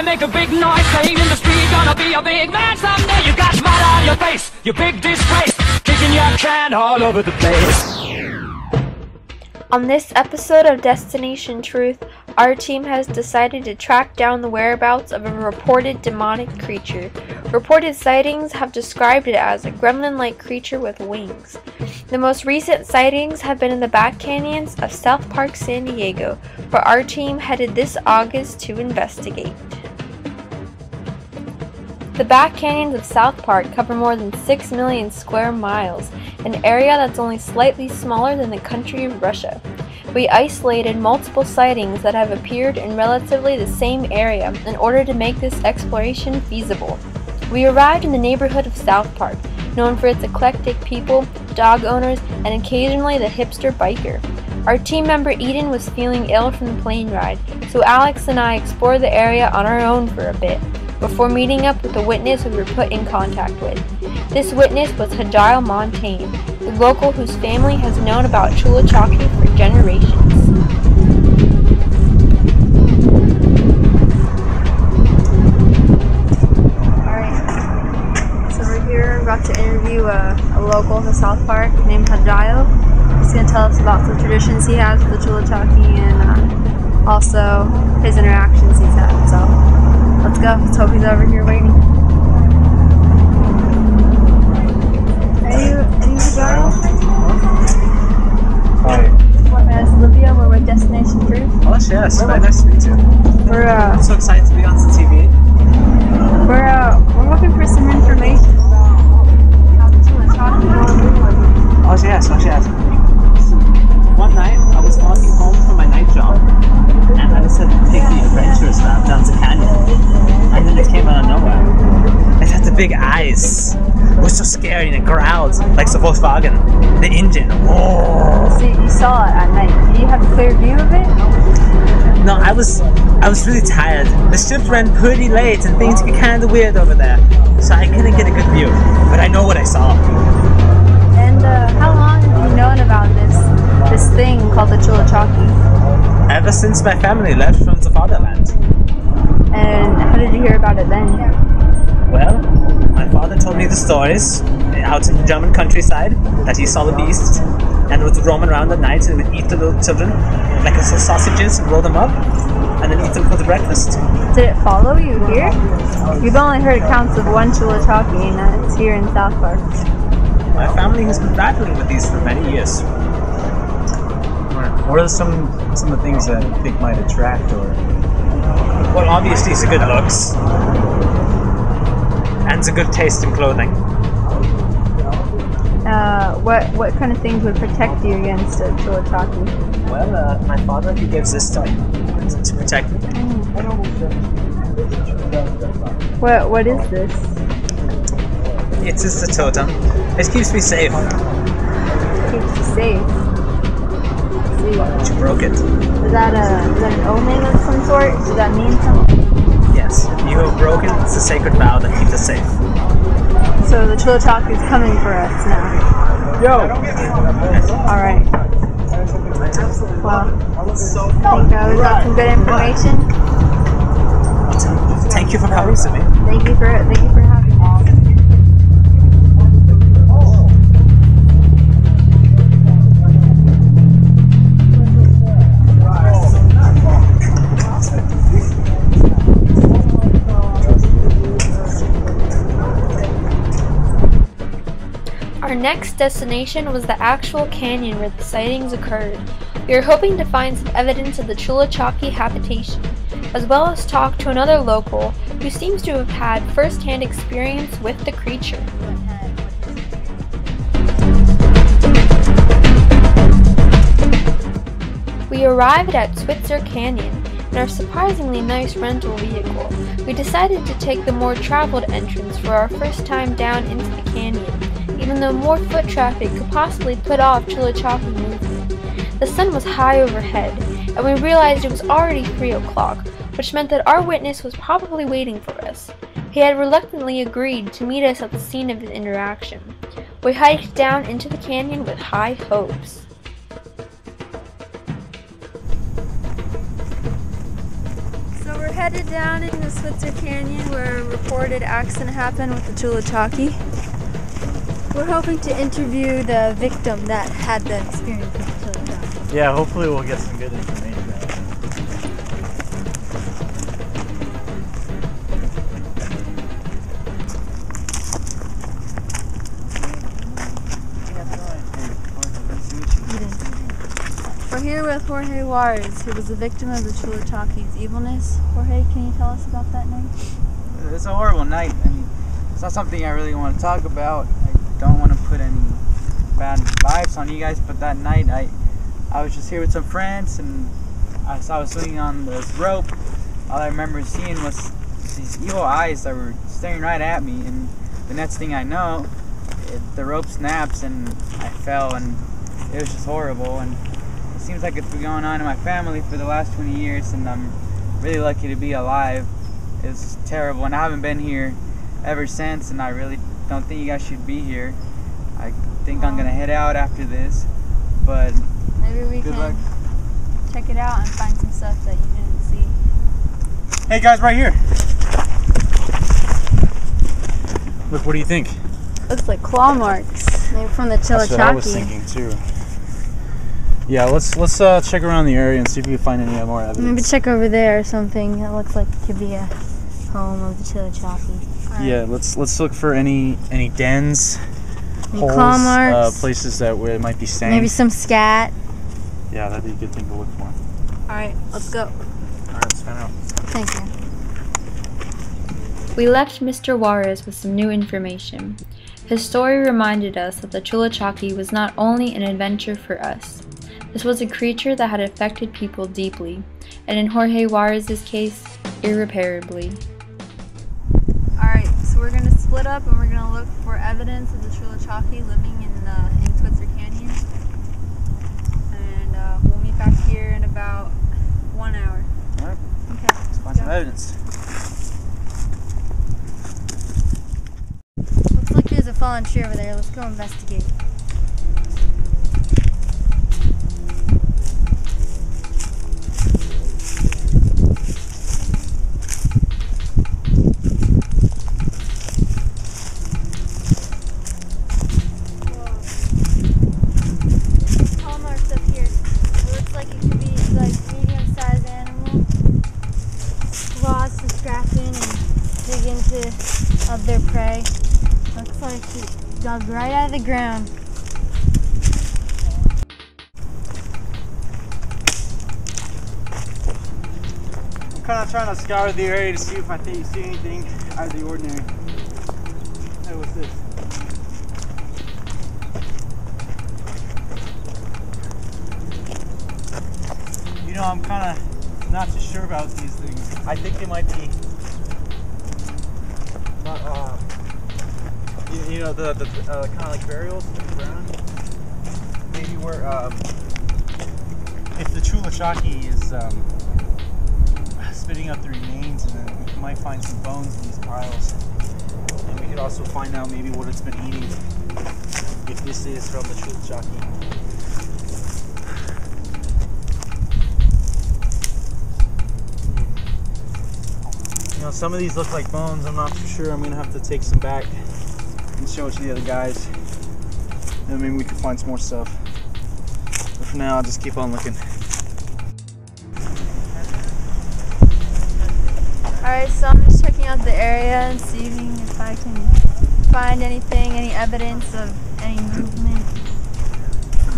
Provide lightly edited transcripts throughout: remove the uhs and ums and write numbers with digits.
I make a big noise, playing in the street, gonna be a big man someday. You got mud on your face, you big disgrace, kicking your can all over the place. On this episode of Destination Truth, our team has decided to track down the whereabouts of a reported demonic creature. Reported sightings have described it as a gremlin-like creature with wings. The most recent sightings have been in the back canyons of South Park, San Diego, where our team headed this August to investigate. The back canyons of South Park cover more than 6 million square miles, an area that's only slightly smaller than the country of Russia. We isolated multiple sightings that have appeared in relatively the same area in order to make this exploration feasible. We arrived in the neighborhood of South Park, known for its eclectic people, dog owners, and occasionally the hipster biker. Our team member Eden was feeling ill from the plane ride, so Alex and I explored the area on our own for a bit, before meeting up with the witness we were put in contact with. This witness was Hadjile Montaigne, the local whose family has known about Chulachaki for generations. Alright, so we're here about to interview a local in the South Park named Hadjile. He's going to tell us about some traditions he has with the Chulachaki and also his interactions he's had. So let's go. Let's hope he's over here waiting. Are you Hadjile? Hi. My name is Olivia. We're with Destination Truth. Oh yes, very nice to meet you. I'm so excited to be on the TV. We're looking for some information about how the Chulachaki go. Oh yes. One night I was walking home from my night job and I decided to take the adventurous route down the canyon. And then it came out of nowhere. It had the big eyes. It was so scary and it growled like the Volkswagen, the engine. Oh. So you saw it at night. Do you have a clear view of it? No, I was really tired. The shift ran pretty late and things get kind of weird over there. So I couldn't get a good view. But I know what I saw. And how long have you known about this thing called the Chulachaki? Ever since my family left from the fatherland. And how did you hear about it then? Well, my father told me the stories out in the German countryside that he saw the beast and would roam around at night and would eat the little children like sausages and roll them up and then eat them for the breakfast. Did it follow you here? We've only heard accounts of one Chulachaki and that's here in South Park. My family has been battling with these for many years. What are some of the things that you think might attract or? Well, obviously it's a good looks. And it's a good taste in clothing. What kind of things would protect you against a Chulachaki? Well, my father, he gives this to me to protect me. What is this? It is the totem. It keeps me safe. Keeps you safe. But you broke it. Is that an omen of some sort? Does that mean something? Yes. You have broken it's a sacred vow that keeps us safe. So the Chulachaki is coming for us now. Yo! Alright. Well, I think we got some good information. Thank you for coming to me. Thank you for having me. Our next destination was the actual canyon where the sightings occurred. We were hoping to find some evidence of the Chulachaki habitation, as well as talk to another local who seems to have had first-hand experience with the creature. We arrived at Switzer Canyon in our surprisingly nice rental vehicle. We decided to take the more traveled entrance for our first time down into the canyon, even though more foot traffic could possibly put off Chulachaki movement. The sun was high overhead, and we realized it was already 3 o'clock, which meant that our witness was probably waiting for us. He had reluctantly agreed to meet us at the scene of his interaction. We hiked down into the canyon with high hopes. So we're headed down into Switzer Canyon where a reported accident happened with the Chulachaki. We're hoping to interview the victim that had the experience with the Chulachaki. Yeah, hopefully we'll get some good information out of it. We're here with Jorge Juarez, who was a victim of the Chulachaki's evilness. Jorge, can you tell us about that night? It's a horrible night. I mean, it's not something I really want to talk about. I don't want to put any bad vibes on you guys, but that night I was just here with some friends, and I was swinging on this rope. All I remember seeing was these evil eyes that were staring right at me, and the next thing I know, the rope snaps and I fell, and it was just horrible. And it seems like it's been going on in my family for the last 20 years, and I'm really lucky to be alive. It's terrible, and I haven't been here ever since, and I really don't think you guys should be here. I think I'm gonna head out after this, but maybe we good can luck. check it out and find some stuff that you didn't see. Hey guys, right here. Look, what do you think? Looks like claw marks. Maybe from the Chulachaki. That's what I was thinking too. Yeah, let's check around the area and see if we can find any more evidence. Maybe check over there or something. That looks like it could be a home of the Chulachaki. Right. Yeah, let's look for any dens, holes, claw marks. places that where it might be staying. Maybe some scat. Yeah, that'd be a good thing to look for. Alright, let's go. Alright, let's find out. Thank you. We left Mr. Juarez with some new information. His story reminded us that the Chulachaki was not only an adventure for us. This was a creature that had affected people deeply, and in Jorge Juarez's case, irreparably. Alright, so we're going to split up and we're going to look for evidence of the Chulachaki living in Switzer Canyon. And we'll meet back here in about 1 hour. Alright, Okay. let's find some evidence. Looks like there's a fallen tree over there. Let's go investigate. Of their prey. Looks like it dug right out of the ground. I'm kind of trying to scour the area to see if I think you see anything out of the ordinary. Hey, what's this? You know, I'm kind of not too sure about these things. I think they might be you know, the kind of like burials in the ground. Maybe where if the Chulachaki is spitting up the remains, and then we might find some bones in these piles, and we could also find out maybe what it's been eating, if this is from the Chulachaki. You know, some of these look like bones. I'm not for sure. I'm gonna have to take some back and show it to the other guys, and maybe we can find some more stuff. But for now, I'll just keep on looking. Alright, so I'm just checking out the area and seeing if I can find anything, any evidence of any movement.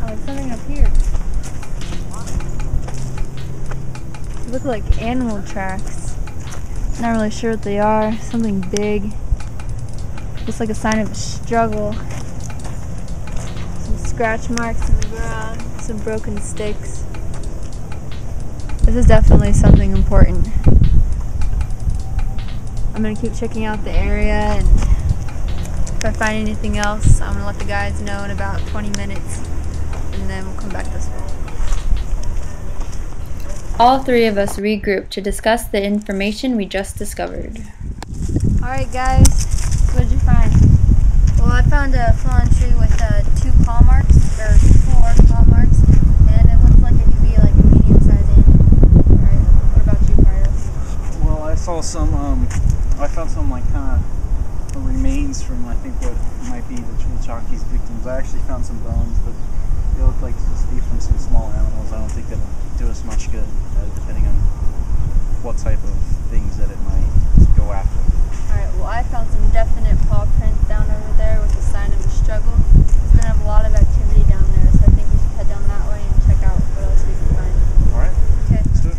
Oh, there's something up here. They look like animal tracks. Not really sure what they are. Something big. Looks like a sign of a struggle. Some scratch marks in the ground. Some broken sticks. This is definitely something important. I'm gonna keep checking out the area, and if I find anything else, I'm gonna let the guys know in about 20 minutes, and then we'll come back this way. All three of us regrouped to discuss the information we just discovered. Alright guys, what did you find? Well, I found a fallen tree with 2 claw marks, or 4 claw marks, and it looks like it could be like a medium-sized animal. Alright, what about you, Pardo? Well, saw some. I found some like kind of remains from I think what might be the Chulchaki's victims. I actually found some bones, but they look like beef from some small animals. I don't think that'll do us much good, depending on what type of things that it might go after. Alright, well I found some definite paw prints down over there with a sign of a struggle. There's been a lot of activity down there, so I think we should head down that way and check out what else we can find. Alright. Okay, let's do it.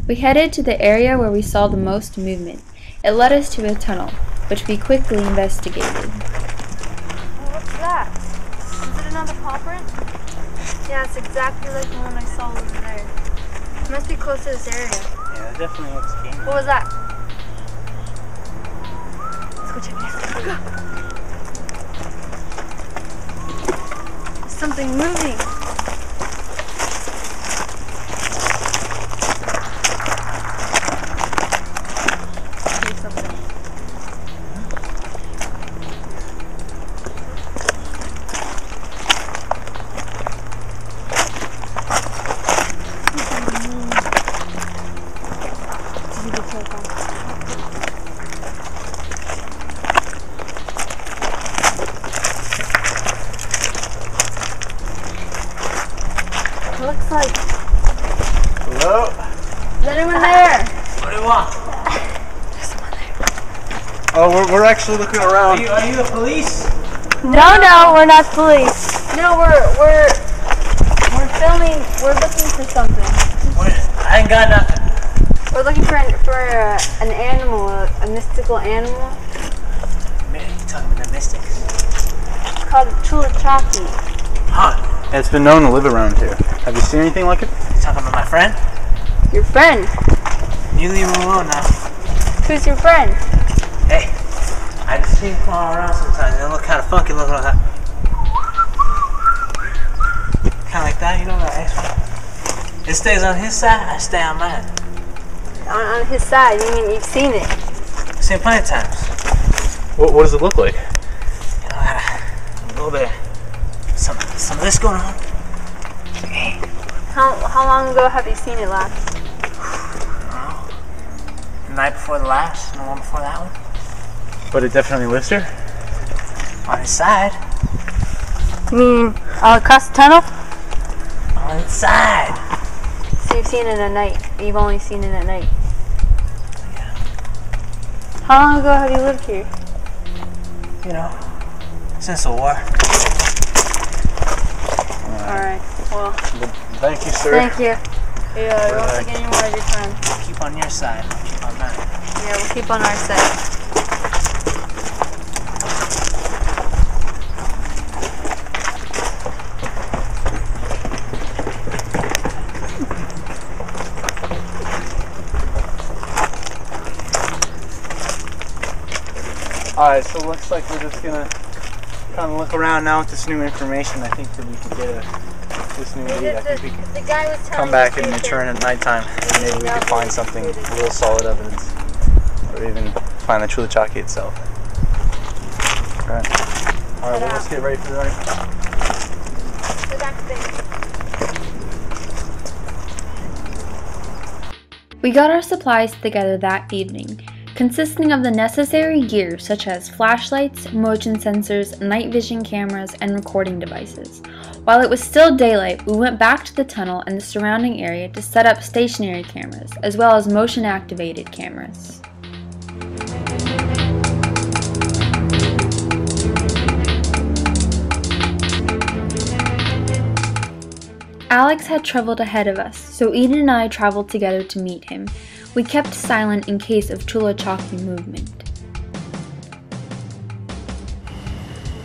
We headed to the area where we saw the most movement. It led us to a tunnel, which we quickly investigated. Well, what's that? Is it another paw print? Yeah, it's exactly like the one I saw over there. It must be close to this area. Yeah, it definitely looks canine. What was that? Let's go check it out. There's something moving. Here's something. Looks like. Hello? Is anyone there? What do you want? There's someone there. Oh, we're actually looking around. Are you the police? No, we're not police. No, we're filming. We're looking for something. I ain't got nothing. We're looking for an animal, a mystical animal. Man, you talking about the mystics? It's called a Chulachaki. Huh? It's been known to live around here. Have you seen anything like it? You talking about my friend? Your friend? You leave him alone now. Who's your friend? Hey, I just see him crawling around sometimes. They look kind of funky looking like that. Kind of like that, you know that X-one? It stays on his side, I stay on mine. On his side? You mean you've seen it? I've seen it plenty of times. What does it look like? You know, a little bit of some of this going on. Hey, How long ago have you seen it last? the night before the last, and the one before that one. But it definitely lives here? On his side. You mean across the tunnel? On his side. So you've seen it at night. You've only seen it at night. Yeah. How long ago have you lived here? You know, since the war. Alright, well, Thank you, sir. thank you. Yeah, we won't take any more of your time. Keep on your side, I'll keep on mine. Yeah, we'll keep on our side. Alright, so it looks like we're just gonna kind of look around now with this new information. I think that we could get this new lead. I think we can The guy was telling come back us and we could- return at nighttime. And maybe we could find something, real solid evidence. Or even find the Chulachaki itself. Alright. Alright, well, let's get ready for the night. Go back to bed. We got our supplies together that evening, consisting of the necessary gear such as flashlights, motion sensors, night vision cameras, and recording devices. While it was still daylight, we went back to the tunnel and the surrounding area to set up stationary cameras, as well as motion-activated cameras. Alex had traveled ahead of us, so Eden and I traveled together to meet him. We kept silent in case of Chulachaki movement.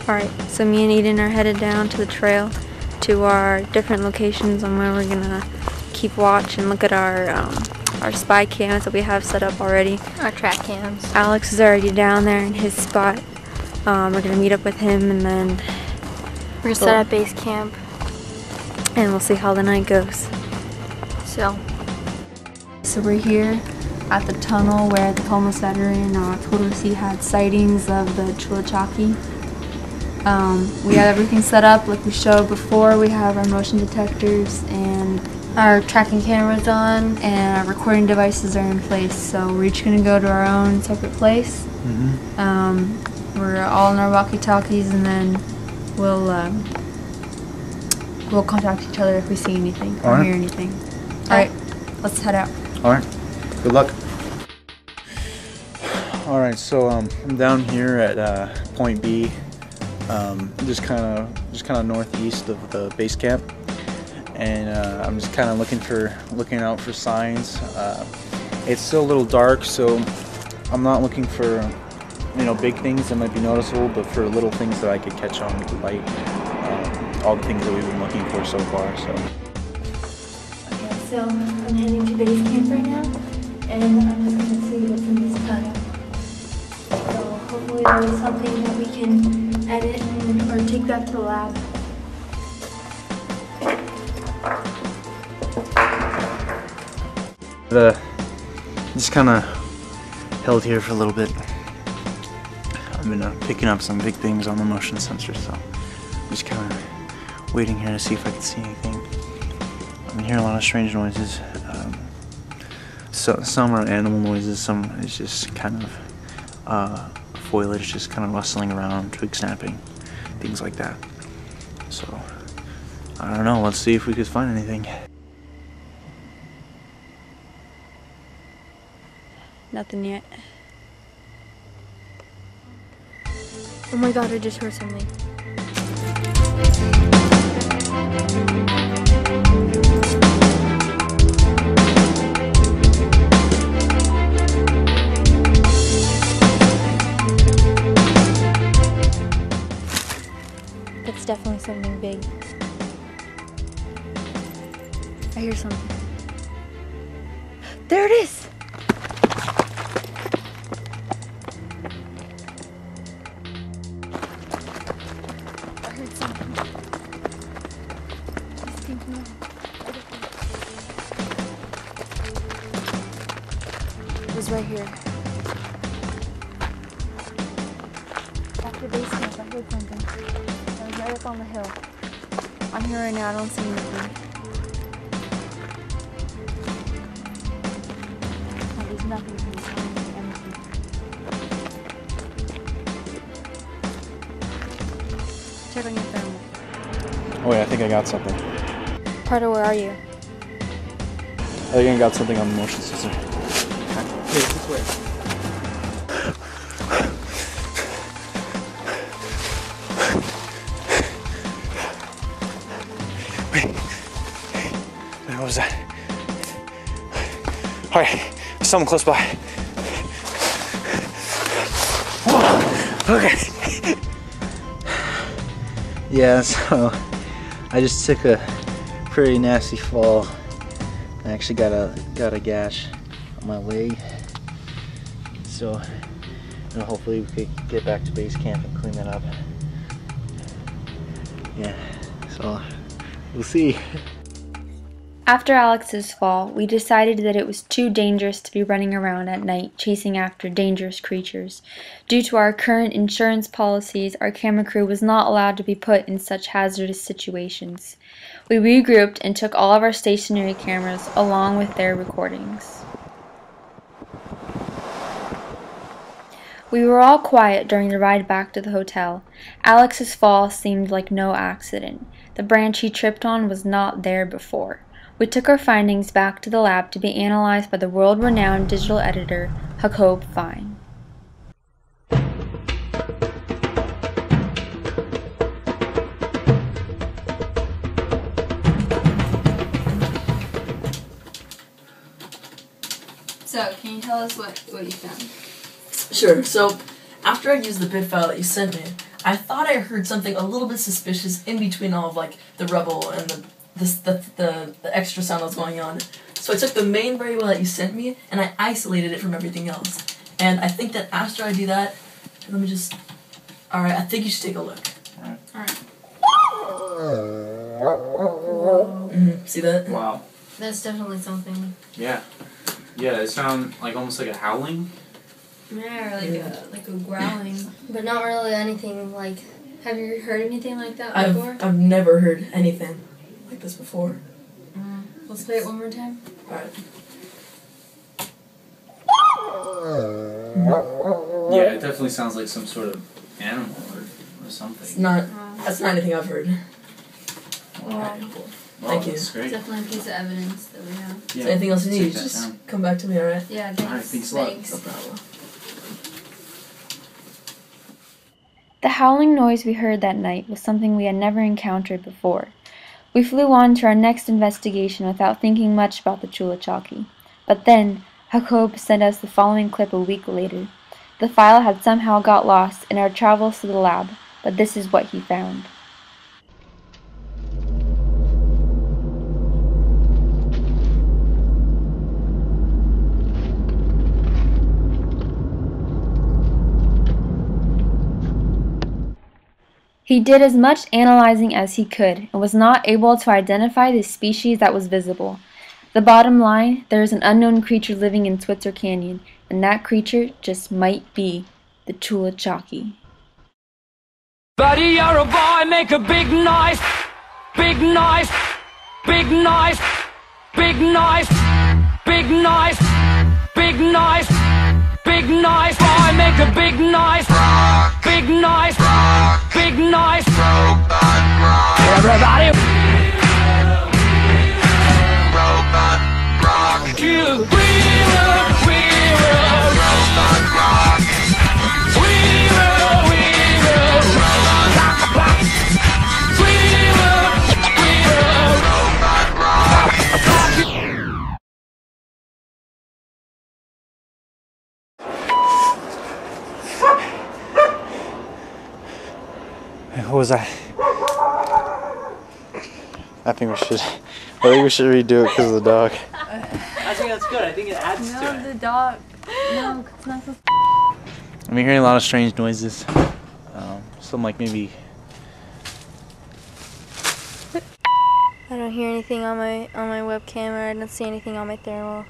Alright, so me and Eden are headed down to the trail to our different locations on where we're gonna keep watch and look at our spy cams that we have set up already. Our track cams. Alex is already down there in his spot. We're gonna meet up with him and then We're gonna set up base camp. we'll see how the night goes. So we're here at the tunnel where the homeless veteran told us he had sightings of the Chulachaki. We have everything set up like we showed before. We have our motion detectors and our tracking cameras on and our recording devices are in place, so we're each going to go to our own separate place. We're all in our walkie-talkies, and then we'll contact each other if we see anything or hear anything. Alright, let's head out. Alright, good luck. Alright, so I'm down here at point B, just kind of northeast of the base camp, and I'm just kind of looking out for signs. It's still a little dark, so I'm not looking for big things that might be noticeable, but for little things that I could catch on with the light. All the things that we've been looking for so far. So. Okay, so I'm heading to base camp right now, and I'm just gonna see what's in this tunnel. So hopefully there's something that we can edit or take back to the lab. Just kind of held here for a little bit. I've been picking up some big things on the motion sensor, so I'm just kind of waiting here to see if I can see anything. I've been hearing a lot of strange noises. So some are animal noises, some is just kind of foliage just kind of rustling around, twig snapping, things like that. So I don't know, let's see if we could find anything. Nothing yet. Oh my god, I just heard something. That's definitely something big. I hear something. There it is! It was right here. After base camp, I heard something. I was right up on the hill. I'm here right now, I don't see anything. Oh, there's nothing from this empty. Check on your thermal. Oh wait, I think I got something. Pardo, where are you? I think I got something on the motion sensor. Hey, this way. Wait, what was that? Alright, there's someone close by. Whoa, okay. Yeah, so I just took a pretty nasty fall. I actually got a gash on my leg. So hopefully we could get back to base camp and clean that up. Yeah, so we'll see. After Alex's fall, we decided that it was too dangerous to be running around at night chasing after dangerous creatures. Due to our current insurance policies, our camera crew was not allowed to be put in such hazardous situations. We regrouped and took all of our stationary cameras along with their recordings. We were all quiet during the ride back to the hotel. Alex's fall seemed like no accident. The branch he tripped on was not there before. We took our findings back to the lab to be analyzed by the world-renowned digital editor, Jacob Fine. So, can you tell us what you found? Sure. So, after I used the bit file that you sent me, I thought I heard something a little bit suspicious in between all of like the rubble and the extra sound that was going on. So I took the main variable that you sent me and I isolated it from everything else. And I think that after I do that, let me just. All right, I think you should take a look. All right. See that? Wow. That's definitely something. Yeah. Yeah, it sounds like almost like a howling. Yeah, like a growling. But not really anything like. Have you heard anything like that before? I've never heard anything like this before. Let's play it one more time. Alright. Yeah, it definitely sounds like some sort of animal or something. It's not. That's not anything I've heard. Wow. Thank you. That's great. Definitely a piece of evidence that we have. Is there anything else you take need? that Just down. come back to me, alright? Yeah, Alright, thanks a lot. No problem. The howling noise we heard that night was something we had never encountered before. We flew on to our next investigation without thinking much about the Chulachaki. But then, Jacob sent us the following clip a week later. The file had somehow got lost in our travels to the lab, but this is what he found. He did as much analyzing as he could and was not able to identify the species that was visible. The bottom line, there is an unknown creature living in Switzer Canyon, and that creature just might be the Chulachaki. Buddy, you're a boy, make a big noise. Big noise. Big noise. Big noise. Big noise. Big noise. Big noise. Boy, make a big noise. Big noise. Big noise. Everybody. You. What was that? I think we should redo it because of the dog. I think that's good. I think it adds to it. The dog. No, it's not supposed I'm hearing a lot of strange noises. Some like maybe. I don't hear anything on my webcam, or I don't see anything on my thermal.